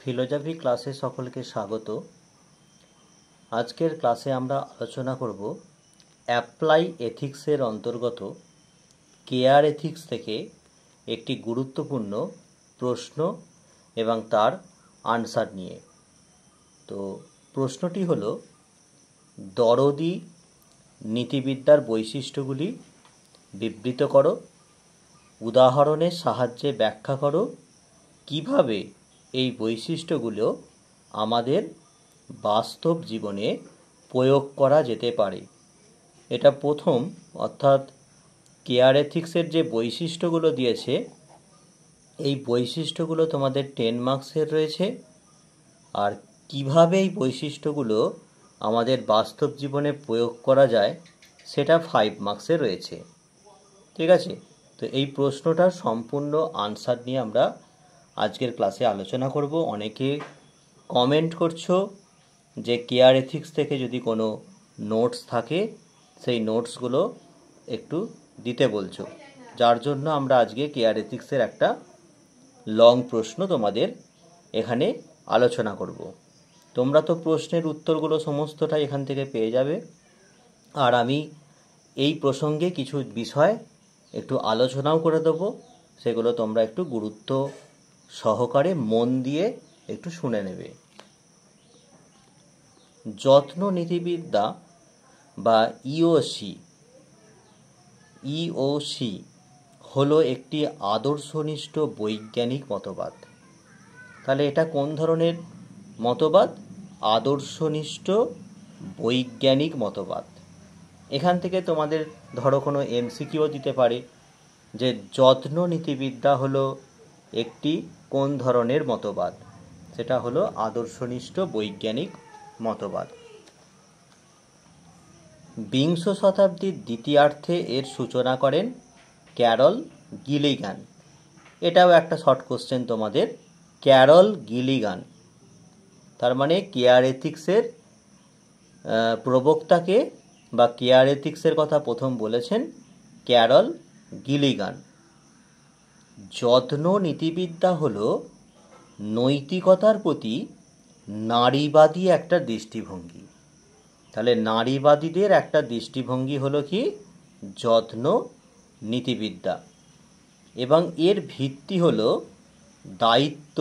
Philosophy ক্লাসে সকলকে স্বাগত। আজকের ক্লাসে আমরা আলোচনা করব অ্যাপ্লাই এথিক্সের অন্তর্গত কেয়ার এথিক্স থেকে একটি গুরুত্বপূর্ণ প্রশ্ন এবং তার আনসার নিয়ে। তো প্রশ্নটি হলো, দরদি নীতিবিদ্যার বৈশিষ্ট্যগুলি বিবৃত করো, উদাহরণের সাহায্যে ব্যাখ্যা করো কিভাবে এই বৈশিষ্ট্যগুলো আমাদের বাস্তব জীবনে প্রয়োগ করা যেতে পারে। এটা প্রথম, অর্থাৎ কেয়ার এথিক্সের যে বৈশিষ্ট্যগুলো দিয়েছে এই বৈশিষ্ট্যগুলো তোমাদের 10 মার্কসের রয়েছে, আর কিভাবে এই বৈশিষ্ট্যগুলো আমাদের বাস্তব জীবনে প্রয়োগ করা যায় সেটা 5 মার্কসের রয়েছে। ঠিক আছে, তো এই প্রশ্নটার সম্পূর্ণ আনসার নিয়ে আমরা আজকের ক্লাসে আলোচনা করব। অনেকে কমেন্ট করছো যে কেয়ার এথিক্স থেকে যদি কোনো নোটস থাকে সেই নোটসগুলো একটু দিতে বলছো, যার জন্য আমরা আজকে কেয়ার এথিক্সের একটা লং প্রশ্ন তোমাদের এখানে আলোচনা করব। তোমরা তো প্রশ্নের উত্তরগুলো সমস্তটাই এখান থেকে পেয়ে যাবে, আর আমি এই প্রসঙ্গে কিছু বিষয় একটু আলোচনাও করে দেবো, সেগুলো তোমরা একটু গুরুত্ব সহকারে মন দিয়ে একটু শুনে নেবে। যত্ন নীতিবিদ্যা বা ইওসি হলো একটি আদর্শনিষ্ঠ বৈজ্ঞানিক মতবাদ। তাহলে এটা কোন ধরনের মতবাদ? আদর্শনিষ্ঠ বৈজ্ঞানিক মতবাদ। এখান থেকে তোমাদের ধরো কোনো এমসিকিউ দিতে পারে যে যত্ন নীতিবিদ্যা হলো একটি কোন ধরনের মতবাদ, সেটা হলো আদর্শনিষ্ঠ বৈজ্ঞানিক মতবাদ। বিংশ শতাব্দীর দ্বিতীয়ার্ধে এর সূচনা করেন ক্যারল গিলিগান। এটাও একটা শর্ট কোশ্চেন তোমাদের, ক্যারল গিলিগান। তার মানে কেয়ার এথিক্সের প্রবক্তাকে বা কেয়ার এথিক্সের কথা প্রথম বলেছেন ক্যারল গিলিগান। যত্ন নীতিবিদ্যা হলো নৈতিকতার প্রতি নারীবাদী একটা দৃষ্টিভঙ্গি। তাহলে নারীবাদীদের একটা দৃষ্টিভঙ্গি হলো কি? যত্ন নীতিবিদ্যা। এবং এর ভিত্তি হলো দায়িত্ব,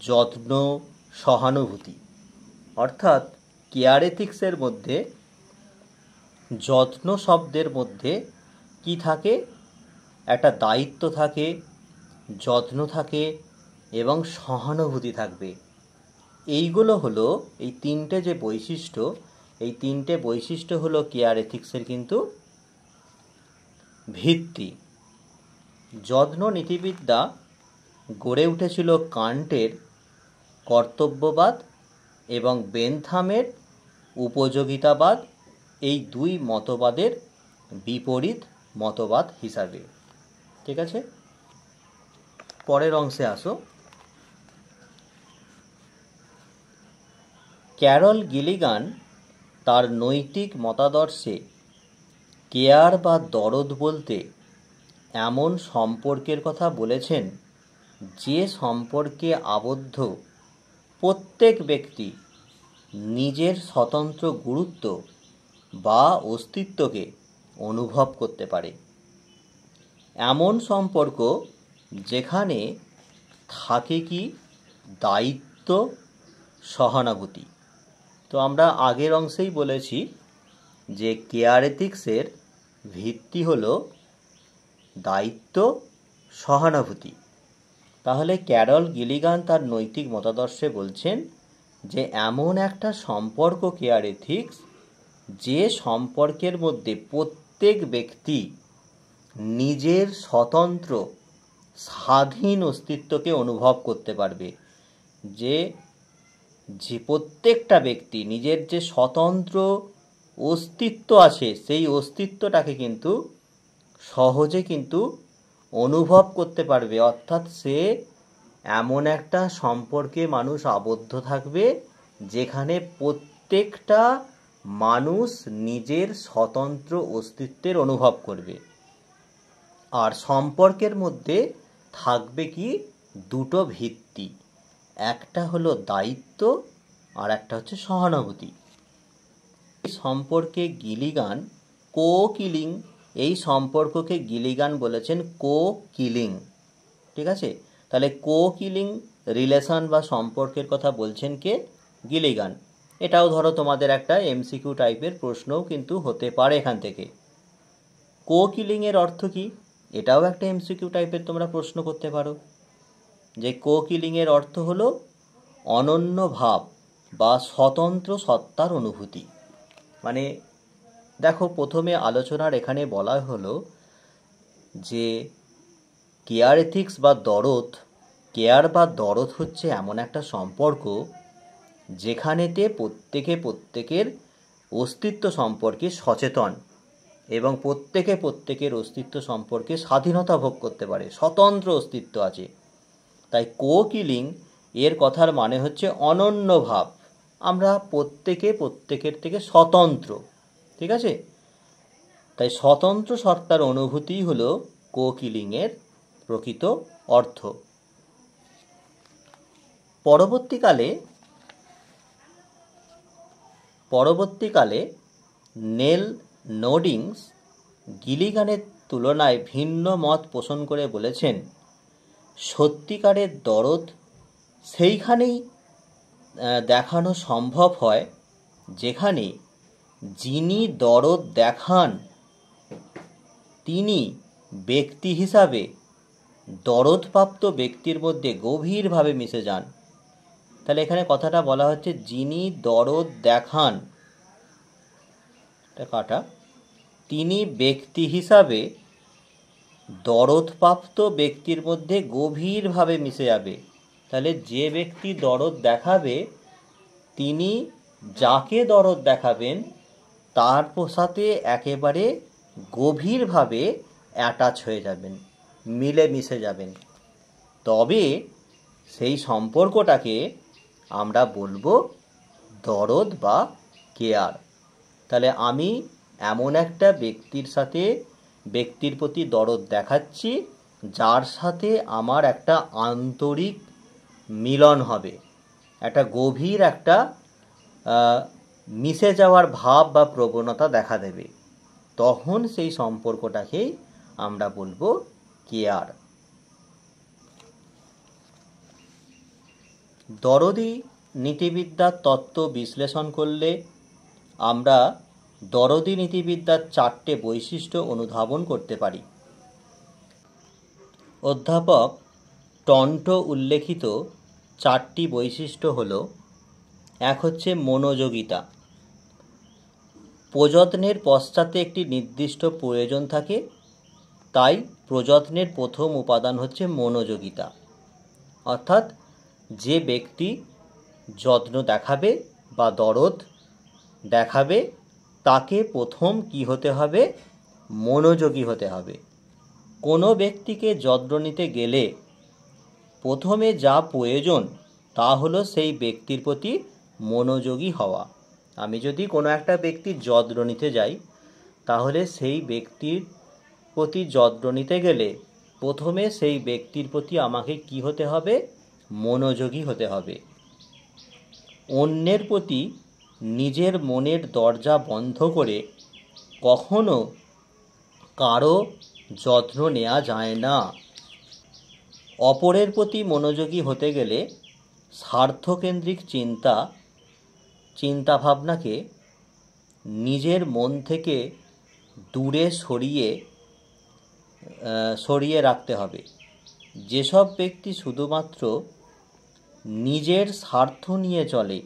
যত্ন, সহানুভূতি। অর্থাৎ কেয়ার এথিক্সের মধ্যে যত্ন শব্দের মধ্যে কি থাকে? একটা দায়িত্ব থাকে, যত্ন থাকে এবং সহানুভূতি থাকবে। এইগুলো হলো এই তিনটে যে বৈশিষ্ট্য, এই তিনটে বৈশিষ্ট্য হলো কেয়ার এথিক্সের কিন্তু ভিত্তি। যত্ন নীতিবিদ্যা গড়ে উঠেছিল কান্টের কর্তব্যবাদ এবং বেনথামের উপযোগিতাবাদ, এই দুই মতবাদের বিপরীত মতবাদ হিসাবে। ঠিক আছে, পরের অংশে আসো। ক্যারল গিলিগান তার নৈতিক মতাদর্শে কেয়ার বা দরদ বলতে এমন সম্পর্কের কথা বলেছেন যে সম্পর্কে আবদ্ধ প্রত্যেক ব্যক্তি নিজের স্বতন্ত্র গুরুত্ব বা অস্তিত্বকে অনুভব করতে পারে। এমন সম্পর্ক যেখানে থাকে কি? দায়িত্ব, সহানুভূতি। তো আমরা আগের অংশেই বলেছি যে কেয়ার এথিক্সের ভিত্তি হলো দায়িত্ব, সহানুভূতি। তাহলে ক্যারল গিলিগান তার নৈতিক মতাদর্শে বলছেন যে এমন একটা সম্পর্ক কেয়ার এথিক্স যে সম্পর্কের মধ্যে প্রত্যেক ব্যক্তি নিজের স্বতন্ত্র স্বাধীন অস্তিত্বকে অনুভব করতে পারবে। যে প্রত্যেকটা ব্যক্তি নিজের যে স্বতন্ত্র অস্তিত্ব আছে সেই অস্তিত্বটাকে কিন্তু সহজে কিন্তু অনুভব করতে পারবে। অর্থাৎ সে এমন একটা সম্পর্কে মানুষ আবদ্ধ থাকবে যেখানে প্রত্যেকটা মানুষ নিজের স্বতন্ত্র অস্তিত্বের অনুভব করবে। আর সম্পর্কের মধ্যে থাকবে কি? দুটো ভিত্তি। একটা হলো দায়িত্ব আর একটা হচ্ছে সহানুভূতি। এই সম্পর্কে গিলিগান কো কিলিং, এই সম্পর্ককে গিলিগান বলেছেন কো কিলিং। ঠিক আছে, তাহলে কো কিলিং রিলেশন বা সম্পর্কের কথা বলছেন কে? গিলিগান। এটাও ধরো তোমাদের একটা এমসিকিউ টাইপের প্রশ্নও কিন্তু হতে পারে এখান থেকে। কো কিলিংয়ের অর্থ কি? এটাও একটা এমসিকিউ টাইপের তোমরা প্রশ্ন করতে পারো, যে কো কিলিংয়ের অর্থ হলো অনন্য ভাব বা স্বতন্ত্র সত্তার অনুভূতি। মানে দেখো, প্রথমে আলোচনার এখানে বলা হলো যে কেয়ার এথিক্স বা দরদ, কেয়ার বা দরদ হচ্ছে এমন একটা সম্পর্ক যেখানেতে প্রত্যেকের অস্তিত্ব সম্পর্কে সচেতন এবং প্রত্যেকের অস্তিত্ব সম্পর্কে স্বাধীনতা ভোগ করতে পারে, স্বতন্ত্র অস্তিত্ব আছে। তাই কো কিলিং এর কথার মানে হচ্ছে অনন্য ভাব, আমরা প্রত্যেকের থেকে স্বতন্ত্র। ঠিক আছে, তাই স্বতন্ত্র সত্তার অনুভূতি হলো কো কিলিংয়ের প্রকৃত অর্থ। পরবর্তীকালে নেল নোডিংস গিলিগানের তুলনায় ভিন্ন মত পোষণ করে বলেছেন, সত্যিকারের দরদ সেইখানেই দেখানো সম্ভব হয় যেখানে যিনি দরদ দেখান তিনি ব্যক্তি হিসাবে দরদপ্রাপ্ত ব্যক্তির মধ্যে গভীরভাবে মিশে যান। তাহলে এখানে কথাটা বলা হচ্ছে যিনি দরদ দেখান, তিনি ব্যক্তি হিসাবে দরদপ্রাপ্ত ব্যক্তির মধ্যে গভীরভাবে মিশে যাবে। তাহলে যে ব্যক্তি দরদ দেখাবে তিনি যাকে দরদ দেখাবেন তার সাথে একেবারে গভীরভাবে অ্যাটাচ হয়ে যাবেন, মিলে মিশে যাবেন। তবে সেই সম্পর্কটাকে আমরা বলবো দরদ বা কেয়ার। তাহলে আমি এমন একটা ব্যক্তির প্রতি দরদ দেখাচ্ছি যার সাথে আমার একটা আন্তরিক মিলন হবে, একটা গভীর একটা মিশে যাওয়ার ভাব বা প্রবণতা দেখা দেবে, তখন সেই সম্পর্কটাকেই আমরা বলবো কেয়ার। দরদি নীতিবিদ্যার তত্ত্ব বিশ্লেষণ করলে আমরা দরদি নীতিবিদ্যার 4টে বৈশিষ্ট্য অনুধাবন করতে পারি। অধ্যাপক টন্টো উল্লেখিত 4টি বৈশিষ্ট্য হলো, এক হচ্ছে মনোযোগিতা। প্রযত্নের পশ্চাতে একটি নির্দিষ্ট প্রয়োজন থাকে, তাই প্রযত্নের প্রথম উপাদান হচ্ছে মনোযোগিতা। অর্থাৎ যে ব্যক্তি যত্ন দেখাবে বা দরদ দেখাবে তাকে প্রথম কি হতে হবে? মনোযোগী হতে হবে। কোনো ব্যক্তিকে যত্ন নিতে গেলে প্রথমে যা প্রয়োজন তা হলো সেই ব্যক্তির প্রতি মনোযোগী হওয়া। আমি যদি কোনো একটা ব্যক্তির যত্ন নিতে যাই তাহলে সেই ব্যক্তির প্রতি যত্ন নিতে গেলে প্রথমে সেই ব্যক্তির প্রতি আমাকে কি হতে হবে? মনোযোগী হতে হবে। অন্যের প্রতি নিজের মনের দরজা বন্ধ করে কখনো কারো যত্ন নেওয়া যায় না। অপরের প্রতি মনোযোগী হতে গেলে স্বার্থকেন্দ্রিক চিন্তাভাবনাকে নিজের মন থেকে দূরে সরিয়ে রাখতে হবে। যেসব ব্যক্তি শুধুমাত্র নিজের স্বার্থ নিয়ে চলে,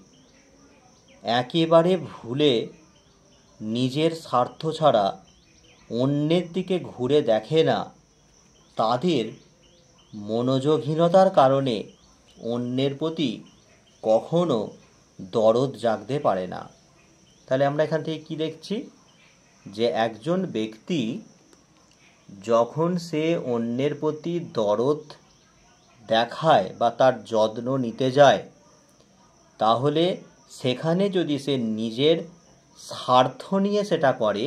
একেবারে ভুলে নিজের স্বার্থ ছাড়া অন্যের দিকে ঘুরে দেখে না, তাদের মনোযোগহীনতার কারণে অন্যের প্রতি কখনো দরদ জাগতে পারে না। তাহলে আমরা এখান থেকে কি দেখছি? যে একজন ব্যক্তি যখন সে অন্যের প্রতি দরদ দেখায় বা তার যত্ন নিতে যায়, তাহলে সেখানে যদি সে নিজের স্বার্থ নিয়ে সেটা করে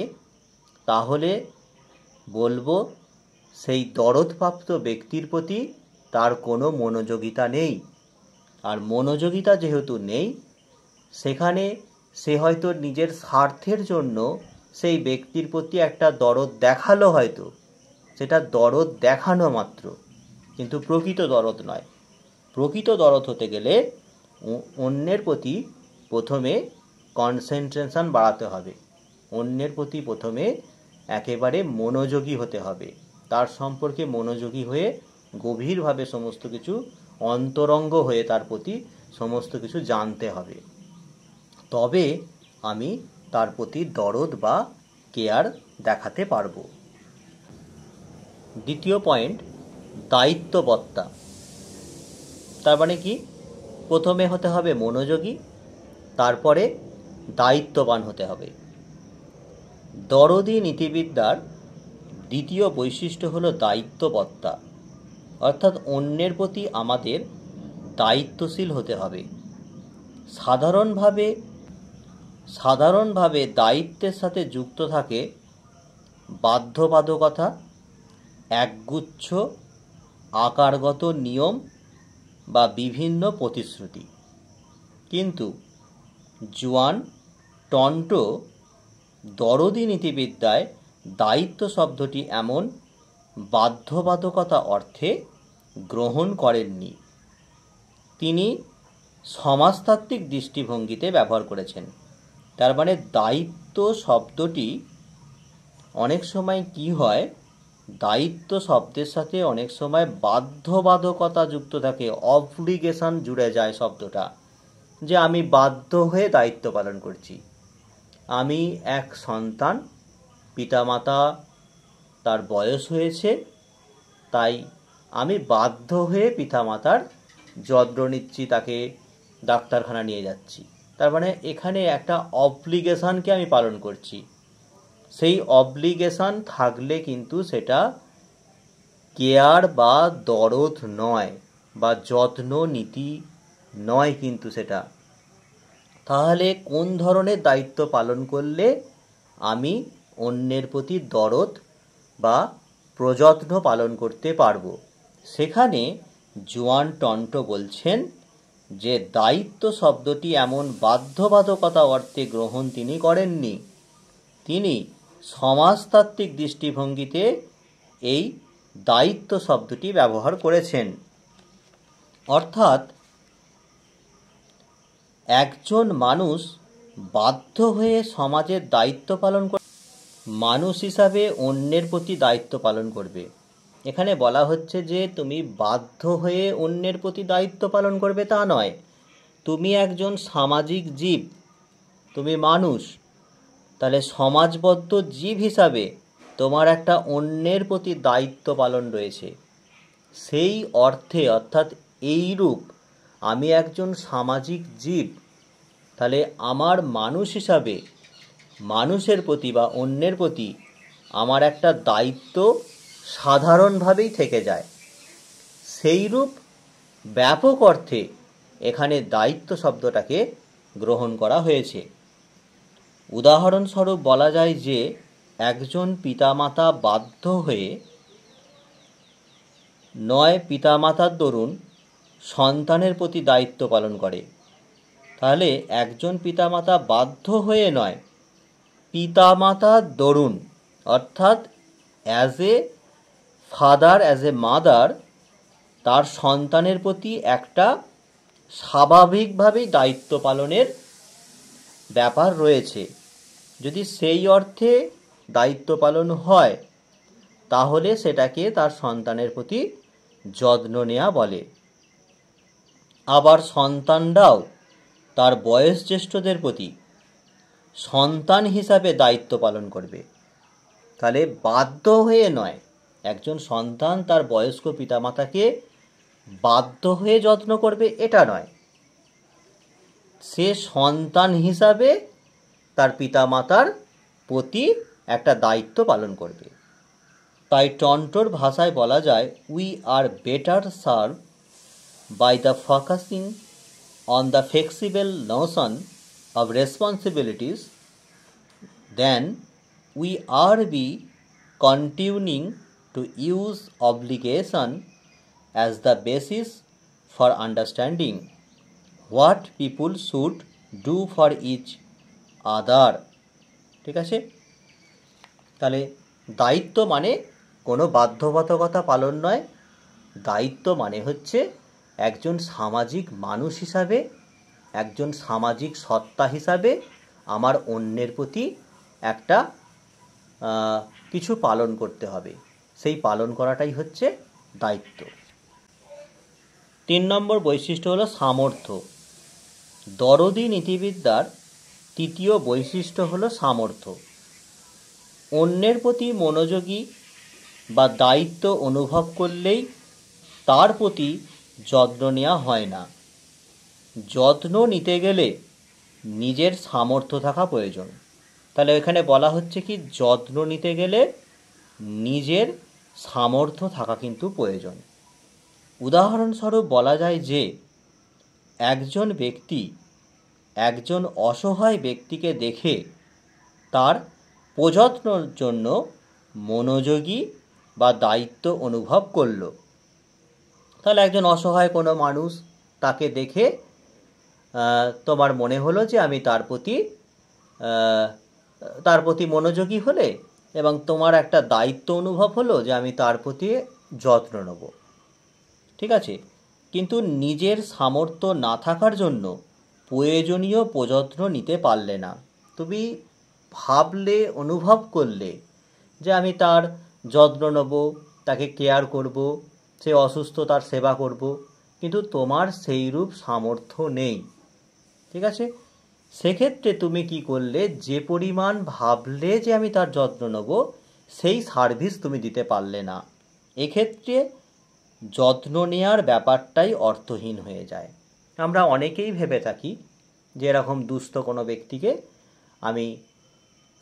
তাহলে বলবো সেই দরদপ্রাপ্ত ব্যক্তির প্রতি তার কোনো মনোযোগিতা নেই। আর মনোযোগিতা যেহেতু নেই, সেখানে সে হয়তো নিজের স্বার্থের জন্য সেই ব্যক্তির প্রতি একটা দরদ দেখালো, হয়তো সেটা দরদ দেখানো মাত্র, কিন্তু প্রকৃত দরদ নয়। প্রকৃত দরদ হতে গেলে অন্যের প্রতি প্রথমে কনসেন্ট্রেশন বাড়াতে হবে, অন্যের প্রতি প্রথমে একেবারে মনোযোগী হতে হবে, তার সম্পর্কে মনোযোগী হয়ে গভীরভাবে সমস্ত কিছু অন্তরঙ্গ হয়ে তার প্রতি সমস্ত কিছু জানতে হবে, তবে আমি তার প্রতি দরদ বা কেয়ার দেখাতে পারবো। দ্বিতীয় পয়েন্ট, দায়িত্ববত্তা। তার মানে কি? প্রথমে হতে হবে মনোযোগী, তারপরে দায়িত্ববান হতে হবে। দরদি নীতিবিদ্যার দ্বিতীয় বৈশিষ্ট্য হলো দায়িত্ববত্তা, অর্থাৎ অন্যের প্রতি আমাদের দায়িত্বশীল হতে হবে। সাধারণভাবে দায়িত্বের সাথে যুক্ত থাকে বাধ্যবাধকতা, একগুচ্ছ আকারগত নিয়ম বা বিভিন্ন প্রতিশ্রুতি। কিন্তু জোয়ান টন্টো দরদি নীতিবিদ্যায় দায়িত্ব শব্দটি এমন বাধ্যবাধকতা অর্থে গ্রহণ করেননি। তিনি সমাজতাত্ত্বিক দৃষ্টিভঙ্গিতে ব্যবহার করেছেন। তার মানে দায়িত্ব শব্দটি অনেক সময় কি হয়, দায়িত্ব শব্দের সাথে অনেক সময় বাধ্যবাধকতা যুক্ত থাকে, অব্লিগেশন জুড়ে যায় শব্দটা, যে আমি বাধ্য হয়ে দায়িত্ব পালন করছি। আমি এক সন্তান, পিতামাতা তার বয়স হয়েছে, তাই আমি বাধ্য হয়ে পিতামাতার যত্ন নিচ্ছি, তাকে ডাক্তারখানা নিয়ে যাচ্ছি। তার মানে এখানে একটা অব্লিগেশনকে আমি পালন করছি। সেই অব্লিগেশন থাকলে কিন্তু সেটা কেয়ার বা দরদ নয়, বা যত্ন নীতি নয় কিন্তু সেটা। তাহলে কোন ধরনের দায়িত্ব পালন করলে আমি অন্যের প্রতি দরদ বা প্রযত্ন পালন করতে পারবো? সেখানে জোয়ান টন্টো বলছেন যে দায়িত্ব শব্দটি এমন বাধ্যবাধকতা অর্থে গ্রহণ তিনি করেননি। তিনি সমাজতাত্ত্বিক দৃষ্টিভঙ্গিতে এই দায়িত্ব শব্দটি ব্যবহার করেছেন। অর্থাৎ একজন মানুষ বাধ্য হয়ে সমাজের দায়িত্ব পালন করে, মানুষ হিসাবে অন্যের প্রতি দায়িত্ব পালন করবে। এখানে বলা হচ্ছে যে তুমি বাধ্য হয়ে অন্যের প্রতি দায়িত্ব পালন করবে তা নয়, তুমি একজন সামাজিক জীব, তুমি মানুষ, তাহলে সমাজবদ্ধ জীব হিসাবে তোমার একটা অন্যের প্রতি দায়িত্ব পালন রয়েছে। সেই অর্থে, অর্থাৎ এইরূপ আমি একজন সামাজিক জীব, তাহলে আমার মানুষ হিসাবে মানুষের প্রতি বা অন্যের প্রতি আমার একটা দায়িত্ব সাধারণভাবেই থেকে যায়। সেইরূপ ব্যাপক অর্থে এখানে দায়িত্ব শব্দটাকে গ্রহণ করা হয়েছে। উদাহরণস্বরূপ বলা যায় যে একজন পিতামাতা বাধ্য হয়ে নয় পিতামাতার দরুন সন্তানের প্রতি দায়িত্ব পালন করে। তাহলে একজন পিতামাতা বাধ্য হয়ে নয়, পিতামাতার দরুন, অর্থাৎ as a father, as a mother, তার সন্তানের প্রতি একটা স্বাভাবিকভাবেই দায়িত্ব পালনের ব্যাপার রয়েছে। যদি সেই অর্থে দায়িত্ব পালন হয় তাহলে সেটাকে তার সন্তানের প্রতি যত্ন নেওয়া বলে। আবার সন্তানরাও তার বয়োজ্যেষ্ঠদের প্রতি সন্তান হিসাবে দায়িত্ব পালন করবে। তাহলে বাধ্য হয়ে নয়, একজন সন্তান তার বয়স্ক পিতামাতাকে বাধ্য হয়ে যত্ন করবে এটা নয়, সে সন্তান হিসাবে তার পিতামাতার প্রতি একটা দায়িত্ব পালন করবে। তাই টন্টোর ভাষায় বলা যায়, we are better serve by the focusing on the flexible notion of responsibilities than we are be continuing to use obligation as the basis for understanding what people should do for each other. ঠিক আছে, তাহলে দায়িত্ব মানে কোনো বাধ্যবাধকতা পালন নয়। দায়িত্ব মানে হচ্ছে একজন সামাজিক মানুষ হিসাবে, একজন সামাজিক সত্তা হিসাবে আমার অন্যের প্রতি একটা কিছু পালন করতে হবে, সেই পালন করাটাই হচ্ছে দায়িত্ব। 3 নম্বর বৈশিষ্ট্য হলো সামর্থ্য। দরদি নীতিবিদ্যার তৃতীয় বৈশিষ্ট্য হলো সামর্থ্য। অন্যের প্রতি মনোযোগী বা দায়িত্ব অনুভব করলেই তার প্রতি যত্ন নেওয়া হয় না। যত্ন নিতে গেলে নিজের সামর্থ্য থাকা প্রয়োজন। তাহলে এখানে বলা হচ্ছে কি, যত্ন নিতে গেলে নিজের সামর্থ্য থাকা কিন্তু প্রয়োজন। উদাহরণস্বরূপ বলা যায় যে একজন ব্যক্তি একজন অসহায় ব্যক্তিকে দেখে তার প্রযত্নের জন্য মনোযোগী বা দায়িত্ব অনুভব করল। তাহলে একজন অসহায় কোনো মানুষ, তাকে দেখে তোমার মনে হলো যে আমি তার প্রতি মনোযোগী হলে এবং তোমার একটা দায়িত্ব অনুভব হলো যে আমি তার প্রতি যত্ন নেব। ঠিক আছে, কিন্তু নিজের সামর্থ্য না থাকার জন্য প্রয়োজনীয় প্রযত্ন নিতে পারলে না। তুমি ভাবলে, অনুভব করলে যে আমি তার যত্ন নেব, তাকে কেয়ার করব, সে অসুস্থ তার সেবা করব, কিন্তু তোমার সেইরূপ সামর্থ্য নেই। ঠিক আছে, সেক্ষেত্রে তুমি কি করলে, যে পরিমাণ ভাবলে যে আমি তার যত্ন নেব, সেই সার্ভিস তুমি দিতে পারলে না। এক্ষেত্রে যত্ন নেওয়ার ব্যাপারটাই অর্থহীন হয়ে যায়। আমরা অনেকেই ভেবে থাকি যে এরকম দুস্থ কোনো ব্যক্তিকে আমি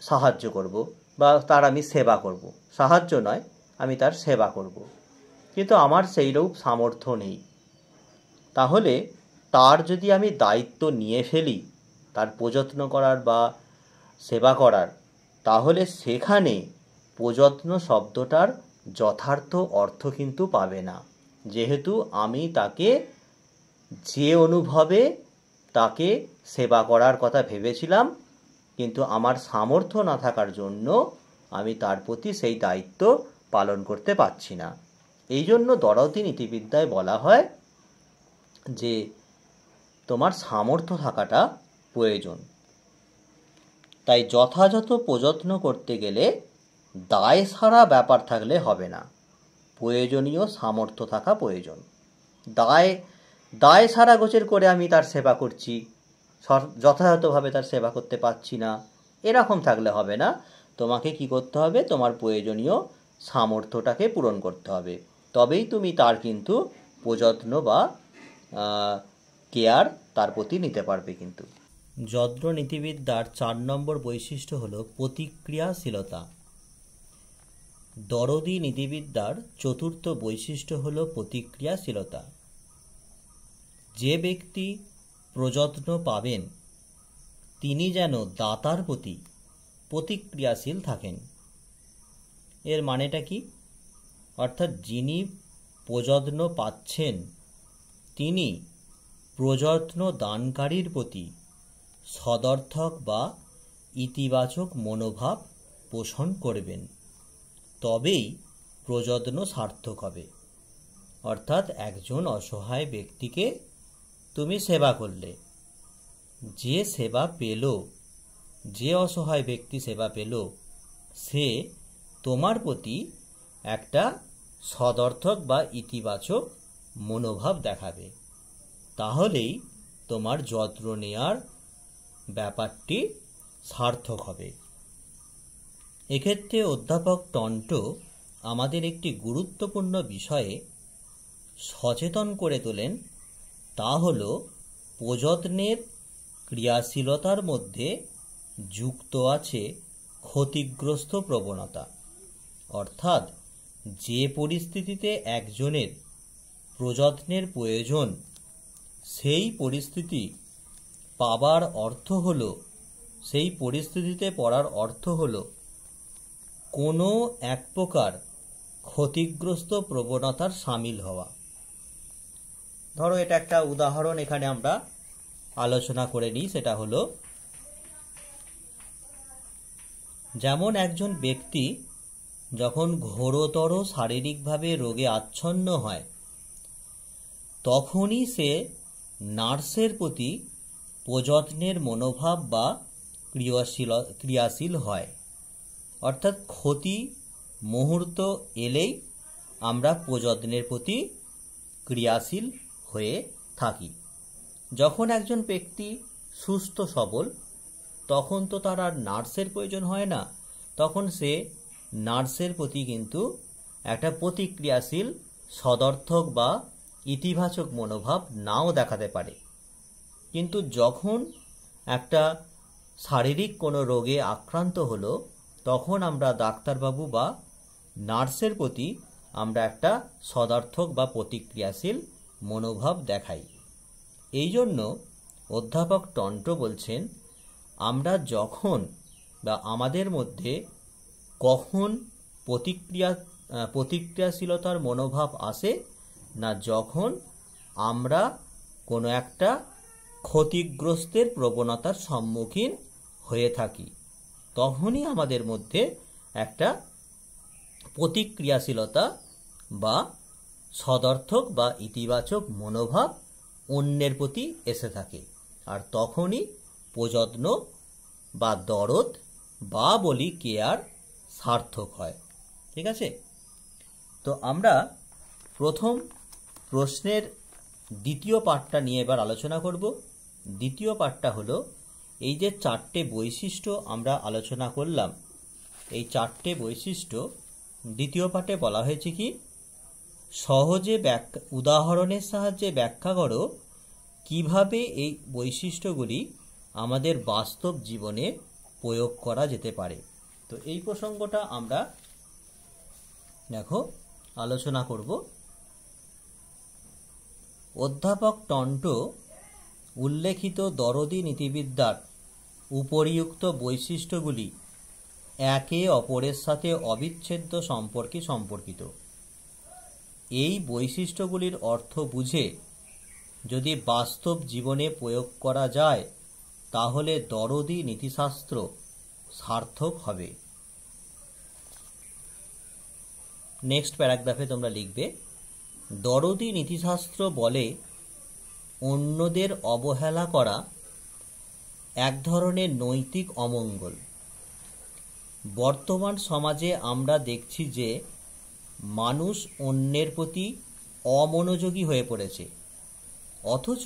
সাহায্য করব বা তার আমি সেবা করব। সাহায্য নয়, আমি তার সেবা করব, কিন্তু আমার সেইরূপ সামর্থ্য নেই। তাহলে তার যদি আমি দায়িত্ব নিয়ে ফেলি, তার প্রযত্ন করার বা সেবা করার, তাহলে সেখানে প্রযত্ন শব্দটার যথার্থ অর্থ কিন্তু পাবে না। যেহেতু আমি তাকে যে অনুভবে তাকে সেবা করার কথা ভেবেছিলাম, কিন্তু আমার সামর্থ্য না থাকার জন্য আমি তার প্রতি সেই দায়িত্ব পালন করতে পারছি না। এই জন্য দরদি নীতিবিদ্যায় বলা হয় যে তোমার সামর্থ্য থাকাটা প্রয়োজন। তাই যথাযথ প্রযত্ন করতে গেলে দায় সারা ব্যাপার থাকলে হবে না, প্রয়োজনীয় সামর্থ্য থাকা প্রয়োজন। দায় সারা গোছের করে আমি তার সেবা করছি, যথাযথভাবে তার সেবা করতে পারছি না, এরকম থাকলে হবে না। তোমাকে কি করতে হবে, তোমার প্রয়োজনীয় সামর্থ্যটাকে পূরণ করতে হবে, তবেই তুমি তার কিন্তু প্রযত্ন বা কেয়ার তার প্রতি নিতে পারবে। কিন্তু যত্ন নীতিবিদ্যার 4 নম্বর বৈশিষ্ট্য হলো প্রতিক্রিয়াশীলতা। দরদি নীতিবিদ্যার 4র্থ বৈশিষ্ট্য হলো প্রতিক্রিয়াশীলতা। যে ব্যক্তি প্রযত্ন পাবেন তিনি যেন দাতার প্রতি প্রতিক্রিয়াশীল থাকেন। এর মানেটা কি? অর্থাৎ যিনি প্রযত্ন পাচ্ছেন তিনি প্রযত্ন দানকারীর প্রতি সদর্থক বা ইতিবাচক মনোভাব পোষণ করবেন, তবেই প্রযত্ন সার্থক হবে। অর্থাৎ একজন অসহায় ব্যক্তিকে তুমি সেবা করলে, যে সেবা পেল, যে অসহায় ব্যক্তি সেবা পেল, সে তোমার প্রতি একটা সদর্থক বা ইতিবাচক মনোভাব দেখাবে, তাহলেই তোমার যত্ন নেওয়ার ব্যাপারটি সার্থক হবে। এক্ষেত্রে অধ্যাপক টন্টো আমাদের একটি গুরুত্বপূর্ণ বিষয়ে সচেতন করে তোলেন, তা হল প্রযত্নের ক্রিয়াশীলতার মধ্যে যুক্ত আছে ক্ষতিগ্রস্ত প্রবণতা। অর্থাৎ যে পরিস্থিতিতে একজনের প্রযত্নের প্রয়োজন, সেই পরিস্থিতি পাবার অর্থ হল, সেই পরিস্থিতিতে পড়ার অর্থ হল কোনো এক প্রকার ক্ষতিগ্রস্ত প্রবণতার সামিল হওয়া। ধরো এটা একটা উদাহরণ এখানে আমরা আলোচনা করে নিই। সেটা হলো, যেমন একজন ব্যক্তি যখন ঘোরতর শারীরিকভাবে রোগে আচ্ছন্ন হয়, তখনই সে নার্সের প্রতি প্রযত্নের মনোভাব বা ক্রিয়াশীল হয়। অর্থাৎ ক্ষতি মুহূর্ত এলেই আমরা প্রযত্নের প্রতি ক্রিয়াশীল হয়ে থাকি। যখন একজন ব্যক্তি সুস্থ সবল, তখন তো তার আর নার্সের প্রয়োজন হয় না। তখন সে নার্সের প্রতি কিন্তু একটা প্রতিক্রিয়াশীল, সদর্থক বা ইতিবাচক মনোভাব নাও দেখাতে পারে। কিন্তু যখন একটা শারীরিক কোনো রোগে আক্রান্ত হলো, তখন আমরা ডাক্তারবাবু বা নার্সের প্রতি আমরা একটা সদর্থক বা প্রতিক্রিয়াশীল মনোভাব দেখাই। এই জন্য অধ্যাপক টন্ট বলছেন, আমরা যখন বা আমাদের মধ্যে কখন প্রতিক্রিয়াশীলতার মনোভাব আসে না, যখন আমরা কোনো একটা ক্ষতিগ্রস্তের প্রবণতার সম্মুখীন হয়ে থাকি, তখনই আমাদের মধ্যে একটা প্রতিক্রিয়াশীলতা বা সদর্থক বা ইতিবাচক মনোভাব অন্যের প্রতি এসে থাকে। আর তখনই প্রযত্ন বা দরদ বা বলি কেয়ার সার্থক হয়। ঠিক আছে? তো আমরা প্রথম প্রশ্নের দ্বিতীয় পার্টটা নিয়ে এবার আলোচনা করব। দ্বিতীয় পার্টটা হলো, এই যে 4টে বৈশিষ্ট্য আমরা আলোচনা করলাম, এই 4টে বৈশিষ্ট্য দ্বিতীয় পার্টে বলা হয়েছে কি, সহজে উদাহরণের সাহায্যে ব্যাখ্যা করো কিভাবে এই বৈশিষ্ট্যগুলি আমাদের বাস্তব জীবনে প্রয়োগ করা যেতে পারে। তো এই প্রসঙ্গটা আমরা আলোচনা করব। অধ্যাপক টন্ট উল্লেখিত দরদি নীতিবিদ্যার উপরিউক্ত বৈশিষ্ট্যগুলি একে অপরের সাথে অবিচ্ছেদ্য সম্পর্কে সম্পর্কিত। এই বৈশিষ্ট্যগুলির অর্থ বুঝে যদি বাস্তব জীবনে প্রয়োগ করা যায়, তাহলে দরদি নীতিশাস্ত্র সার্থক হবে। নেক্সট প্যারাগ্রাফে তোমরা লিখবে, দরদি নীতিশাস্ত্র বলে অন্যদের অবহেলা করা এক ধরনের নৈতিক অমঙ্গল। বর্তমান সমাজে আমরা দেখছি যে মানুষ অন্যের প্রতি অমনোযোগী হয়ে পড়েছে, অথচ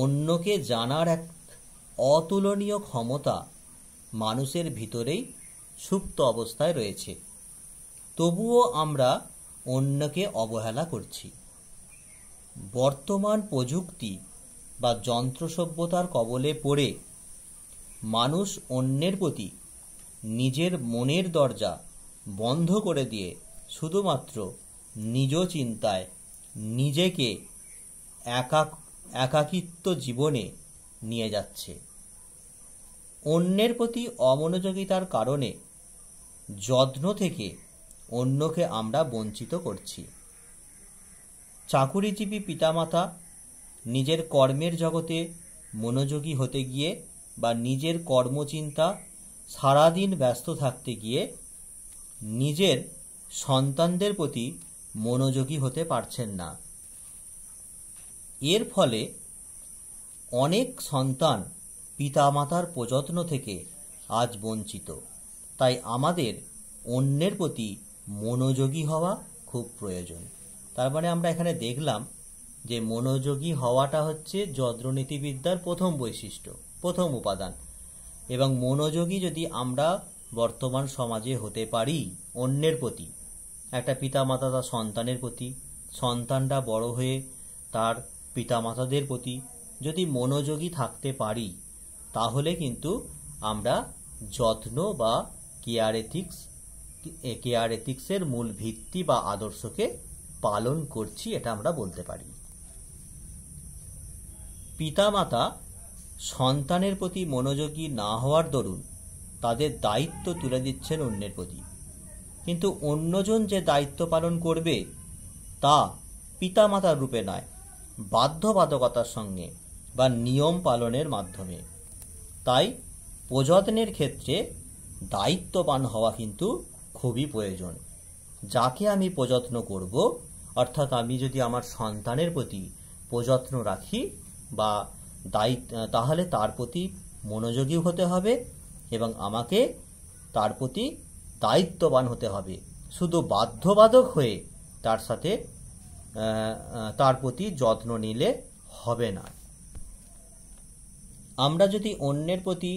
অন্যকে জানার এক অতুলনীয় ক্ষমতা মানুষের ভিতরেই সুপ্ত অবস্থায় রয়েছে। তবুও আমরা অন্যকে অবহেলা করছি। বর্তমান প্রযুক্তি বা যন্ত্র সভ্যতার কবলে পড়ে মানুষ অন্যের প্রতি নিজের মনের দরজা বন্ধ করে দিয়ে শুধুমাত্র নিজ চিন্তায় নিজেকে একাকিত্ব জীবনে নিয়ে যাচ্ছে। অন্যের প্রতি অমনোযোগিতার কারণে যত্ন থেকে অন্যকে আমরা বঞ্চিত করছি। চাকুরিজীবী পিতামাতা নিজের কর্মের জগতে মনোযোগী হতে গিয়ে বা নিজের কর্মচিন্তা সারাদিন ব্যস্ত থাকতে গিয়ে নিজের সন্তানদের প্রতি মনোযোগী হতে পারছেন না। এর ফলে অনেক সন্তান পিতামাতার প্রযত্ন থেকে আজ বঞ্চিত। তাই আমাদের অন্যের প্রতি মনোযোগী হওয়া খুব প্রয়োজন। তার মানে আমরা এখানে দেখলাম যে মনোযোগী হওয়াটা হচ্ছে যন্ত্রনীতিবিদ্যার প্রথম বৈশিষ্ট্য, প্রথম উপাদান। এবং মনোযোগী যদি আমরা বর্তমান সমাজে হতে পারি অন্যের প্রতি, একটা পিতামাতা তার সন্তানের প্রতি, সন্তানরা বড় হয়ে তার পিতামাতাদের প্রতি যদি মনোযোগী থাকতে পারি, তাহলে কিন্তু আমরা যত্ন বা কেয়ার এথিক্সের মূল ভিত্তি বা আদর্শকে পালন করছি, এটা আমরা বলতে পারি। পিতামাতা সন্তানের প্রতি মনোযোগী না হওয়ার দরুন তাদের দায়িত্ব তুলে দিচ্ছেন অন্যের প্রতি, কিন্তু অন্যজন যে দায়িত্ব পালন করবে তা পিতামাতার রূপে নয়, বাধ্যবাধকতার সঙ্গে বা নিয়ম পালনের মাধ্যমে। তাই প্রযত্নের ক্ষেত্রে দায়িত্ববান হওয়া কিন্তু খুবই প্রয়োজন। যাকে আমি প্রযত্ন করব, অর্থাৎ আমি যদি আমার সন্তানের প্রতি প্রযত্ন রাখি বা তাহলে তার প্রতি মনোযোগী হতে হবে এবং আমাকে তার প্রতি দায়িত্ববান হতে হবে। শুধু বাধ্যবাধক হয়ে তার প্রতি যত্ন নিলে হবে না। আমরা যদি অন্যের প্রতি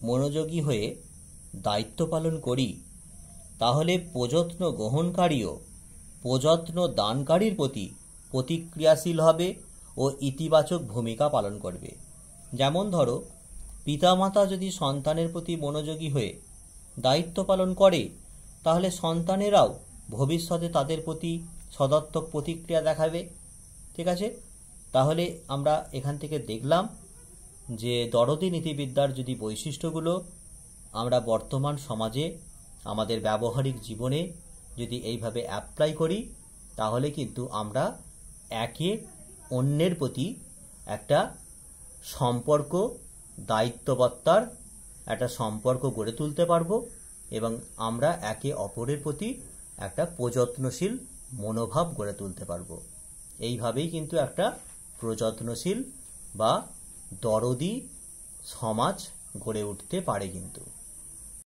মনোযোগী হয়ে দায়িত্ব পালন করি, তাহলে প্রযত্ন গ্রহণকারীও প্রযত্ন দানকারীর প্রতি প্রতিক্রিয়াশীল হবে ও ইতিবাচক ভূমিকা পালন করবে। যেমন ধরো, পিতামাতা যদি সন্তানের প্রতি মনোযোগী হয়ে দায়িত্ব পালন করে, তাহলে সন্তানেরাও ভবিষ্যতে তাদের প্রতি সদর্থক প্রতিক্রিয়া দেখাবে। ঠিক আছে? তাহলে আমরা এখান থেকে দেখলাম যে দরদি নীতিবিদ্যার যদি বৈশিষ্ট্যগুলো আমরা বর্তমান সমাজে আমাদের ব্যবহারিক জীবনে যদি এইভাবে অ্যাপ্লাই করি, তাহলে কিন্তু আমরা একে অন্যের প্রতি একটা সম্পর্ক, দায়িত্ববত্তার একটা সম্পর্ক গড়ে তুলতে পারবো এবং আমরা একে অপরের প্রতি একটা প্রযত্নশীল মনোভাব গড়ে তুলতে পারবো। এইভাবেই কিন্তু একটা প্রযত্নশীল বা দরদি সমাজ গড়ে উঠতে পারে কিন্তু।